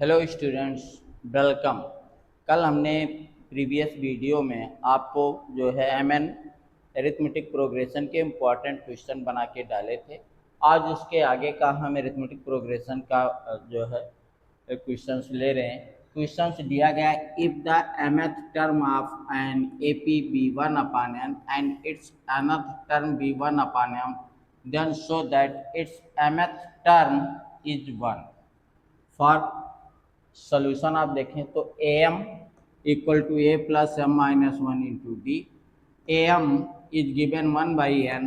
Hello students, welcome. कल हमने previous video में आपको जो है एमएन एरिथमेटिक प्रोग्रेशन के इम्पॉर्टेंट क्वेश्चन बना के डाले थे। आज उसके आगे का हम एरिथमेटिक प्रोग्रेशन का जो है क्वेश्चंस ले रहे हैं। क्वेश्चंस दिया गया है, if the mth term of an AP be one upon n and its nth term be one upon m, then show that its mth term is one. For solution आप देखें तो a m equal to a plus m minus one into d. A m is given one by n,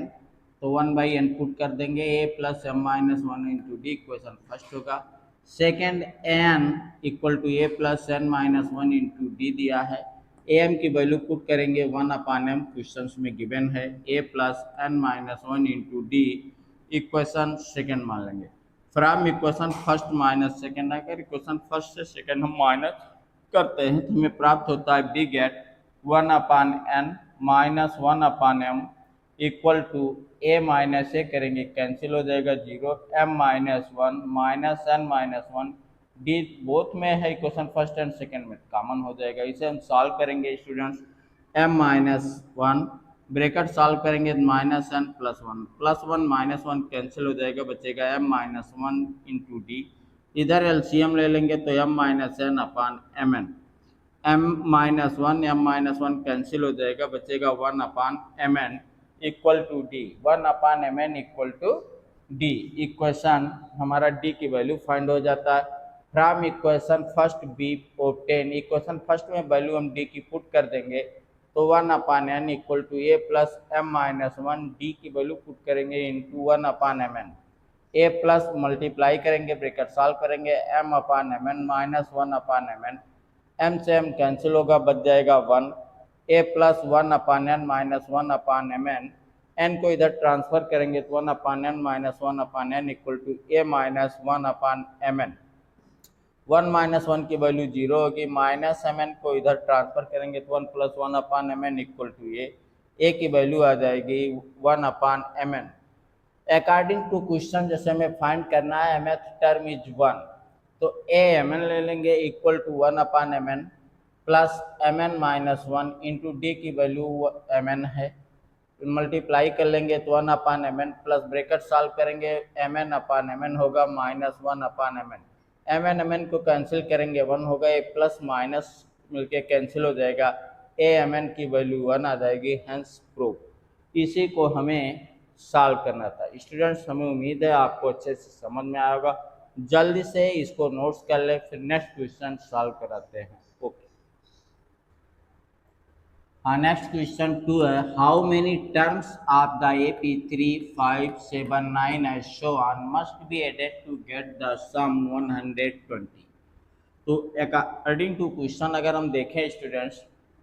तो one by n put कर देंगे, a plus m minus one into d equation first होगा। Second n equal to a plus n minus one into d दिया है। A m की value put करेंगे one upon m, question में given है, a plus n minus one into d equation second मान लेंगे। From equation first minus second, अगर equation first से सेकेंड हम माइनस करते हैं तो हमें प्राप्त होता है we get one upon n minus one upon m equal to a minus ए करेंगे कैंसिल हो जाएगा zero, m minus one minus n minus one d both में है, इक्वेशन फर्स्ट एंड सेकेंड में कॉमन हो जाएगा। इसे हम सॉल्व करेंगे students. M minus one bracket solve करेंगे minus n plus one minus one cancel हो जाएगा, बचेगा m minus one into d. इधर एलसीएम ले लेंगे तो m minus n upon m n, m minus one cancel हो जाएगा, बचेगा one upon m n equal to d, one upon m n equal to d. Equation हमारा d की value find हो जाता है। From equation first we obtain, equation first में value हम डी की पुट कर देंगे तो one upon n equal to a plus m minus one, d की वैल्यू पुट करेंगे into one upon m n, a plus multiply करेंगे bracket solve करेंगे m upon m n minus one upon m n, m से m cancel होगा, बच जाएगा one, a plus one upon n minus one upon m n, n को इधर transfer करेंगे तो one upon n minus one upon n equal to a minus one upon m n. One minus one की value zero होगी, minus m n को इधर transfer करेंगे तो one plus one upon m n equal to a की value आ जाएगी one upon m n. According to question जैसे हमें फाइंड करना है mth टर्म इज वन, तो ए एम एन ले लेंगे equal to one upon m n plus m n minus one into d की वैल्यू एम एन है, multiply कर लेंगे तो one upon m n plus bracket solve करेंगे m n upon m n होगा minus one upon m n, m n को cancel करेंगे one होगा, ए प्लस माइनस मिलके कैंसिल हो जाएगा, ए एम एन की वैल्यू वन आ जाएगी, हेंस प्रूफ। इसी को हमें सॉल्व करना था स्टूडेंट्स। हमें उम्मीद है आपको अच्छे से समझ में आया होगा। जल्दी से इसको नोट्स कर ले, फिर नेक्स्ट क्वेश्चन सॉल्व कराते हैं। ओके, हाँ, नेक्स्ट क्वेश्चन टू है, how many terms of the A P three five seven nine as show on must be added to get the sum 120। तो अकॉर्डिंग टू क्वेश्चन अगर हम देखें students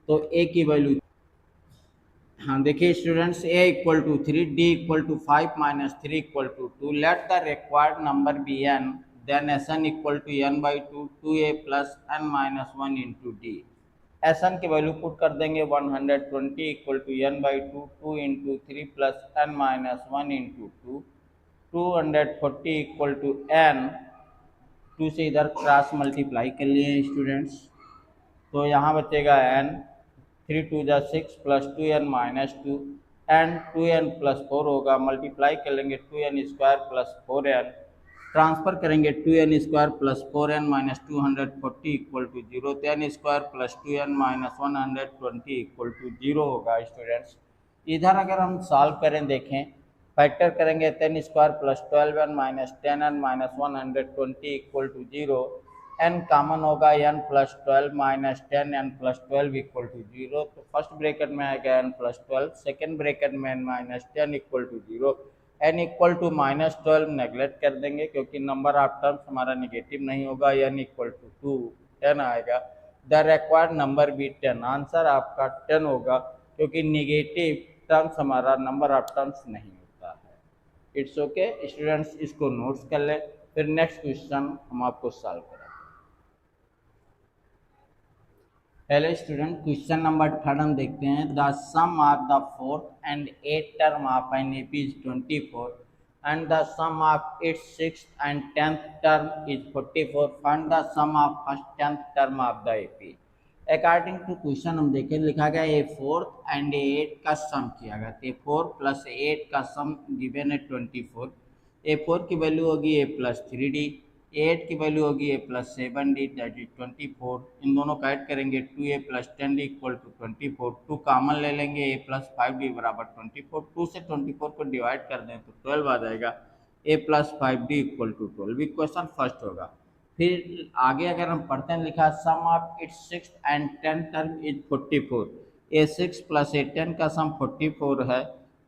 तो ए की वैल्यू, हाँ देखिए students, a equal to three, d equal to five minus three equal to two, let the required number be n, then s n equal to n by two, two a plus n minus one into d. S n की value put कर देंगे 120 equal to n by two, two into three plus n minus one into two, 240 equal to n, two से इधर cross multiply कर लिए students, तो यहाँ बचेगा एन, थ्री टू जा six plus two n minus two, n two n plus four होगा, multiply कर लेंगे two n square plus four n, transfer करेंगे two n square plus four n minus 240 equal to zero, तो n square plus two n minus 120 equal to zero होगा students. इधर अगर हम solve करें देखें, फैक्टर करेंगे ten square plus 12 n minus 10 N minus 120 equal to zero, n common होगा, n plus 12 minus 10 n plus 12 equal to zero, तो first bracket में आएगा एन प्लस 12, सेकेंड ब्रैकेट में n minus 10 equal to zero, n equal to minus 12 neglect कर देंगे क्योंकि number of terms हमारा negative नहीं होगा, एन इक्वल टू टू 10 आएगा, द रिक्वायर्ड नंबर भी 10, आंसर आपका 10 होगा क्योंकि निगेटिव टर्म्स हमारा नंबर ऑफ टर्म्स नहीं होता है। इट्स ओके स्टूडेंट्स, इसको नोट्स कर लें, फिर नेक्स्ट क्वेश्चन हम आपको सॉल्व करें। पहले स्टूडेंट क्वेश्चन नंबर थर्ड हम देखते हैं, the sum of the fourth and eight term of an A P is 24 and the sum of its sixth and 10th term is 44. Find the sum of first 10th term of the AP. According to question हम देखें लिखा गया ए fourth and eight का सम किया गया, ए four plus eight का सम given है 24। ए four की वैल्यू होगी ए प्लस 3D, एट की वैल्यू होगी ए प्लस 7D दैट इज 24। इन दोनों का ऐड करेंगे 2a plus 10D equal to 24। 2 common ले लेंगे ए प्लस 5D बराबर 24। 2 से 24 को डिवाइड कर दें तो 12 आ जाएगा। A plus 5D equal to 12 equation first होगा। फिर आगे अगर हम पढ़ते हैं लिखा sum of its six and 10th term is 44। A six plus a 10 का सम 44 है,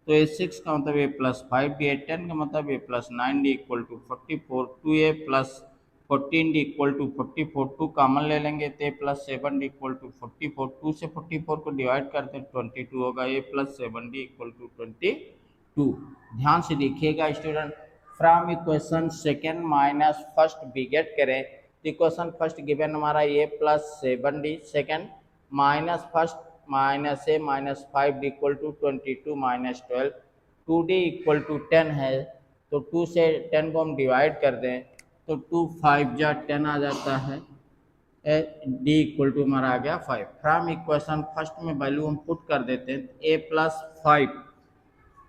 तो ए सिक्स का मतलब ए प्लस 5D, ए 10 का मतलब a plus 9D equal to 44। 2a plus 14D equal to 44। 2 common ले लेंगे तो ए प्लस 7D इक्वल टू 44। 2 से 44 को डिवाइड करते हैं 22 होगा। A plus 7D equal to 22। ध्यान से देखिएगा student, from equation second minus first we get करें तो इक्वेशन फर्स्ट गिवन हमारा a plus 7D, second minus first minus a minus 5D equal to 22 minus 12। 2D equal to 10 है, तो 2 से 10 को हम डिवाइड कर दें तो 2 5 जा 10 आ जाता है। डी इक्वल टू हमारा आ गया 5। फ्रॉम इक्वेशन फर्स्ट में वैल्यू हम पुट कर देते हैं, ए प्लस 5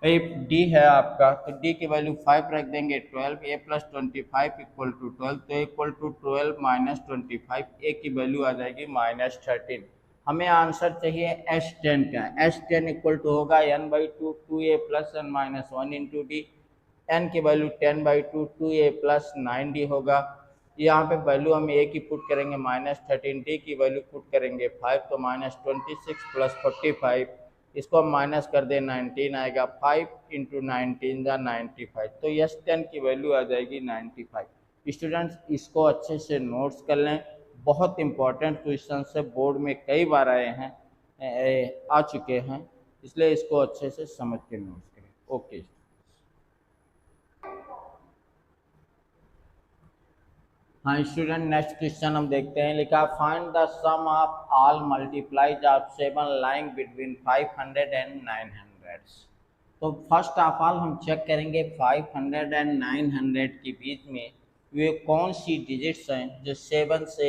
ए डी है आपका, तो डी की वैल्यू 5 रख देंगे 12। ए प्लस 25 इक्वल टू 12, तो इक्वल टू 12 माइनस 25, ए की वैल्यू आ जाएगी माइनस 13। हमें आंसर चाहिए एस 10 का। एस 10 इक्वल टू होगा n by two 2a plus n minus 1 into d. N की value 10 by two 2a plus 9d होगा। यहाँ पे वैल्यू हम ए की पुट करेंगे माइनस 13, डी की वैल्यू पुट करेंगे 5, तो माइनस 26 प्लस 45, इसको हम माइनस कर दें 19 आएगा। 5 इंटू 19 या 95, तो यस 10 की वैल्यू आ जाएगी 95। स्टूडेंट्स इसको अच्छे से नोट्स कर लें, बहुत इंपॉर्टेंट क्वेश्चन से बोर्ड में कई बार आए हैं, आ चुके हैं, इसलिए इसको अच्छे से समझ के नोट्स करें। ओके हाँ स्टूडेंट, नेक्स्ट क्वेश्चन हम देखते हैं। लिखा find the sum of all multiples of 7 lying between 500 and 900। तो फर्स्ट ऑफ ऑल हम चेक करेंगे 500 एंड 900 के बीच में वे कौन सी डिजिट्स हैं जो 7 से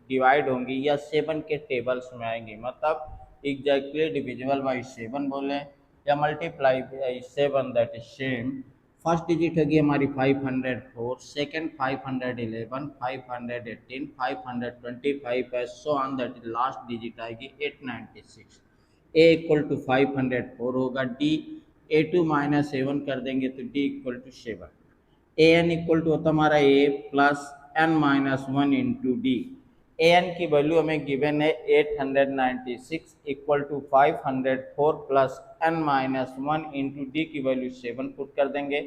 डिवाइड होंगी या 7 के टेबल्स में आएंगी, मतलब एग्जैक्टली डिविजिबल बाई 7 बोलें या multiply by 7 that is same. First digit होगी हमारी 504, सेकेंड 511, 518, 525 है, so on that last digit आएगी 896। ए इक्वल टू 504 होगा। डी A2 माइनस 7 कर देंगे तो d equal to 7। A n equal to होता हमारा a plus n minus 1 into d. A n की वैल्यू हमें गिवन है 896 equal to 504 plus n minus 1 into d की वैल्यू 7 पुट कर देंगे।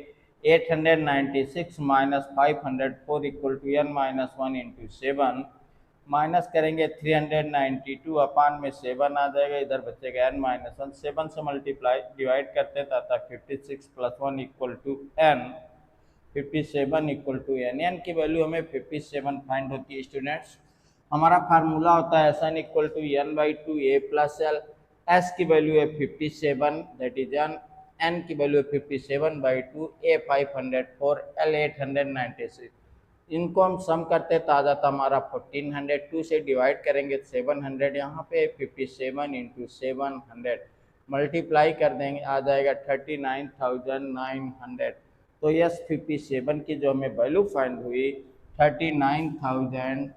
896 minus 504 equal to n minus 1 into 7 minus करेंगे 392 अपान में 7 आ जाएगा, इधर बचेगा एन माइनस 1। 7 से मल्टीप्लाई डिवाइड करते हैं तो 56 plus 1 equal to n. 57 equal to n. N की वैल्यू हमें 57 फाइंड होती है स्टूडेंट्स। हमारा फार्मूला होता है s n equal to n by two a plus l. S की वैल्यू है 57 दैट इज एन। एन की वैल्यू है 57 बाई टू, ए 504, एल 896। इनको हम सम करते तो आ जाता हमारा 1400। 2 से डिवाइड करेंगे 700, यहाँ पे 57 इंटू 700 मल्टीप्लाई कर देंगे आ जाएगा 39,900। तो यस 57 की जो हमें वैल्यू फाइंड हुई 39,900